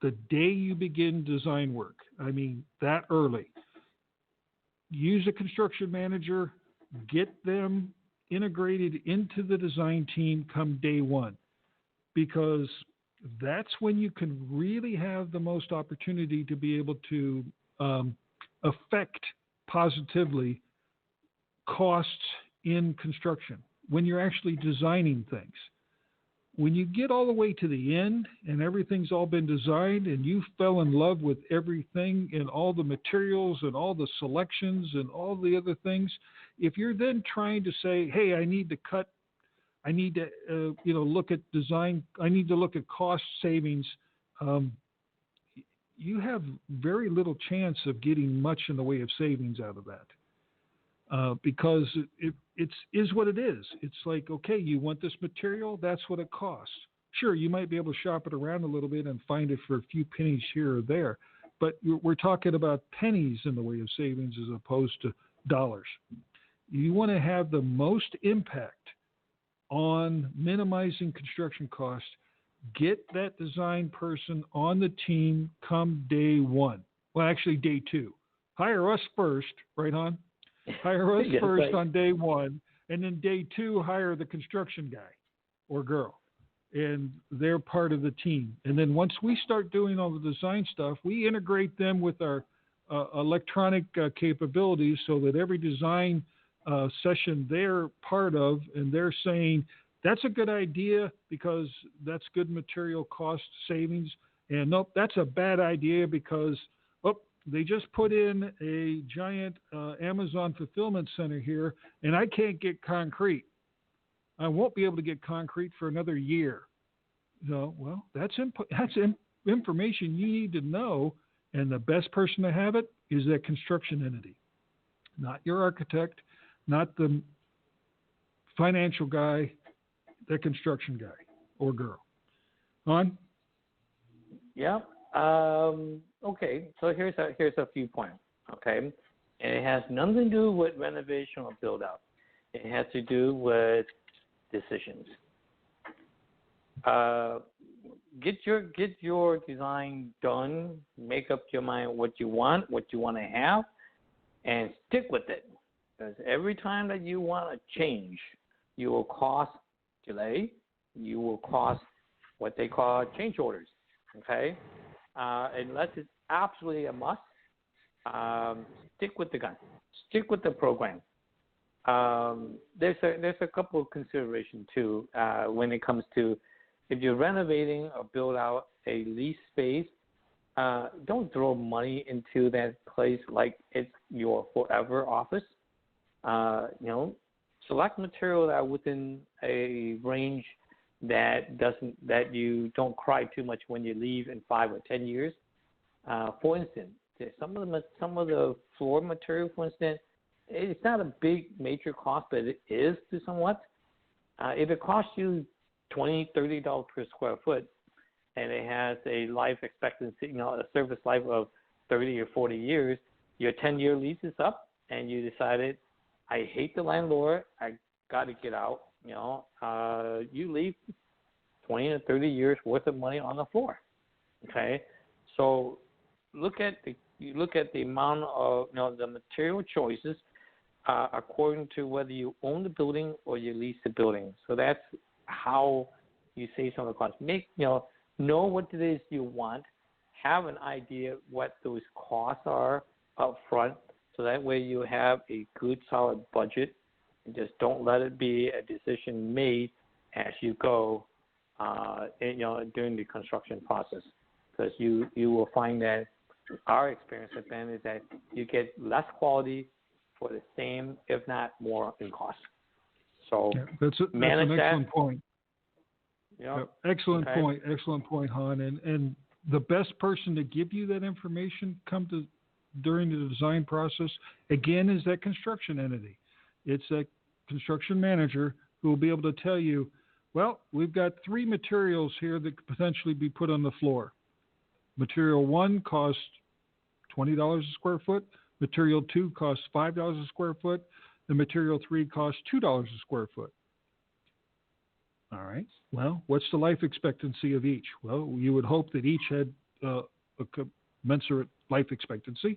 the day you begin design work. I mean, that early. Use a construction manager, get them integrated into the design team come day one, because that's when you can really have the most opportunity to be able to affect positively costs in construction when you're actually designing things. When you get all the way to the end and everything's all been designed and you fell in love with everything and all the materials and all the selections and all the other things, if you're then trying to say, hey, I need to look at design, I need to look at cost savings, you have very little chance of getting much in the way of savings out of that. Because it is what it is. It's like, okay, you want this material, that's what it costs. Sure, you might be able to shop it around a little bit and find it for a few pennies here or there, but we're talking about pennies in the way of savings as opposed to dollars. You want to have the most impact on minimizing construction costs. Get that design person on the team come day one. Well, actually day two. Hire us first, right, Han? Hire us first on day one, and then day two, hire the construction guy or girl, and they're part of the team. And then once we start doing all the design stuff, we integrate them with our electronic capabilities so that every design session they're part of, and they're saying, that's a good idea because that's good material cost savings, and nope, that's a bad idea because they just put in a giant Amazon fulfillment center here, and I can't get concrete. I won't be able to get concrete for another year. So, well, that's information you need to know, and the best person to have it is that construction entity, not your architect, not the financial guy, the construction guy or girl. On? Yeah. Okay, so here's a few points, okay? And it has nothing to do with renovation or build out. It has to do with decisions. Get your design done, make up your mind what you want to have, and stick with it. Because every time that you want to change, you will cause delay, you will cause what they call change orders, okay? Unless it's absolutely a must, stick with the gun. Stick with the program. There's a couple of considerations too when it comes to if you're renovating or build out a lease space. Don't throw money into that place like it's your forever office. Select material that are within a range that you don't cry too much when you leave in 5 or 10 years. For instance, some of the floor material, for instance, it's not a big major cost, but it is to somewhat. If it costs you $20, $30 per square foot, and it has a life expectancy, a service life of 30 or 40 years, your 10-year lease is up, and you decided, I hate the landlord, I got to get out. You leave 20 to 30 years worth of money on the floor. Okay, so look at the amount of the material choices according to whether you own the building or you lease the building. So that's how you save some of the costs. Know what it is you want. Have an idea what those costs are up front, so that way you have a good solid budget, and just don't let it be a decision made as you go, during the construction process, because you will find that our experience has been is that you get less quality for the same, if not more, in cost. So that's an excellent point. Yep. Excellent point, Han. And the best person to give you that information during the design process, again, is that construction entity. It's that construction manager who will be able to tell you, well, we've got 3 materials here that could potentially be put on the floor. Material 1 costs $20 a square foot. Material 2 costs $5 a square foot. The material 3 costs $2 a square foot. All right. Well, what's the life expectancy of each? Well, you would hope that each had a commensurate life expectancy.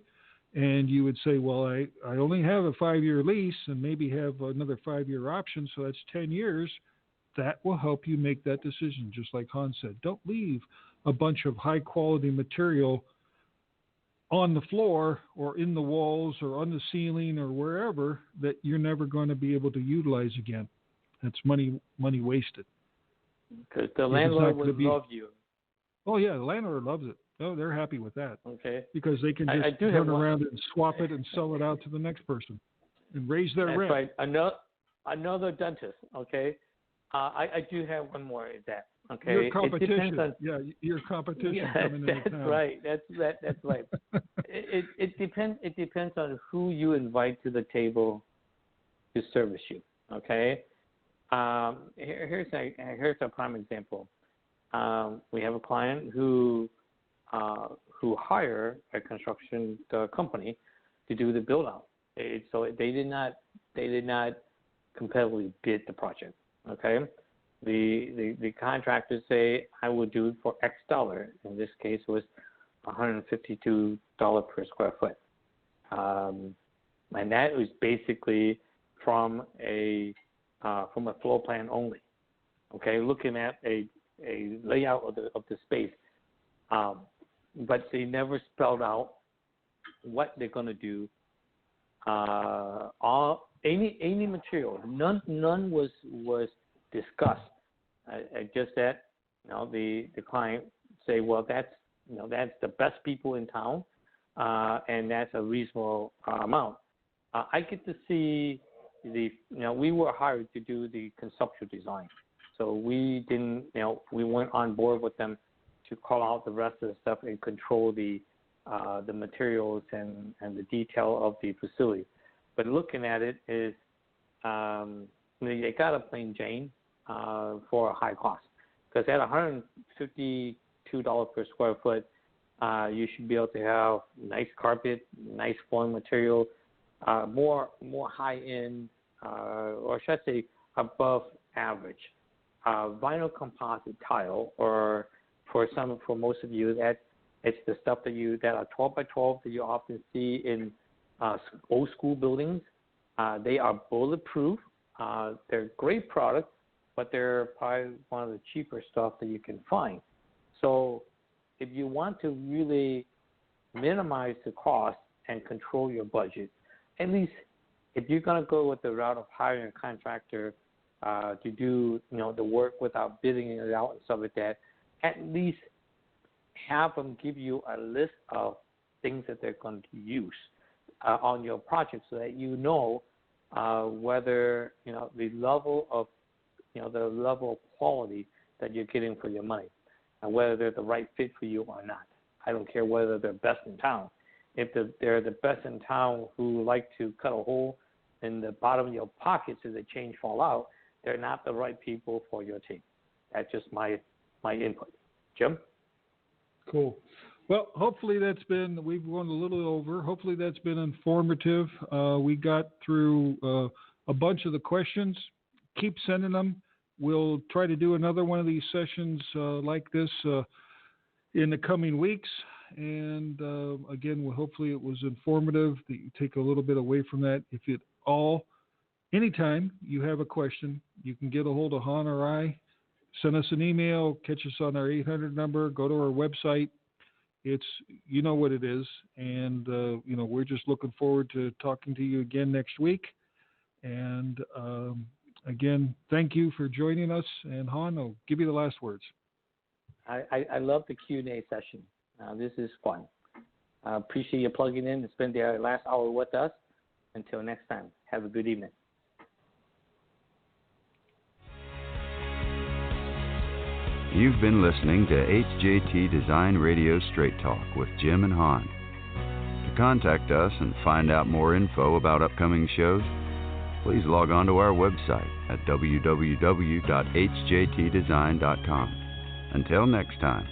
And you would say, well, I only have a 5-year lease and maybe have another 5-year option, so that's 10 years. That will help you make that decision, just like Han said. Don't leave a bunch of high-quality material on the floor or in the walls or on the ceiling or wherever that you're never going to be able to utilize again. That's money wasted. Because the landlord would love you. Oh, yeah, the landlord loves it. Oh, they're happy with that. Okay. Because they can just turn around and swap it and sell it out to the next person and raise their rent. That's right. Another dentist, okay? I do have one more of that, okay? Your competition. Your competition coming into town. Right. That's right. It depends on who you invite to the table to service you, okay? Here's a prime example. We have a client who hired a construction company to do the build out. So they did not competitively bid the project. Okay, the contractors say I will do it for X dollar. In this case, it was $152 per square foot, and that was basically from a floor plan only. Okay, looking at a layout of the space. But they never spelled out what they're going to do. Any material, none was discussed. Just that, the client say, well, that's the best people in town, and that's a reasonable amount. I get to see we were hired to do the conceptual design, so we didn't, we went on board with them to call out the rest of the stuff and control the materials and the detail of the facility. But looking at it is, they got a plain Jane for a high cost, because at $152 per square foot, you should be able to have nice carpet, nice flooring material, more high end, or should I say above average, vinyl composite tile, or for most of you, it's the stuff that are 12 by 12 that you often see in old school buildings. They are bulletproof. They're great products, but they're probably one of the cheaper stuff that you can find. So if you want to really minimize the cost and control your budget, at least if you're going to go with the route of hiring a contractor to do the work without bidding it out and stuff like that, at least have them give you a list of things that they're going to use on your project, so that whether the level of quality that you're getting for your money, and whether they're the right fit for you or not. I don't care whether they're best in town. If they're the best in town who like to cut a hole in the bottom of your pocket so the change fall out, they're not the right people for your team. That's just my input. Jim? Cool. Well, hopefully we've gone a little over. Hopefully that's been informative. We got through a bunch of the questions. Keep sending them. we'll try to do another one of these sessions like this in the coming weeks. And again, hopefully it was informative, that you take a little bit away from that. If at all, anytime you have a question, you can get a hold of Han or I. Send us an email, catch us on our 800 number, go to our website. It's, you know what it is. And, we're just looking forward to talking to you again next week. And again, thank you for joining us. And Han, I'll give you the last words. I love the Q&A session. This is fun. I appreciate you plugging in and spending the last hour with us. Until next time, have a good evening. You've been listening to HJT Design Radio Straight Talk with Jim and Han. To contact us and find out more info about upcoming shows, please log on to our website at www.hjtdesign.com. Until next time.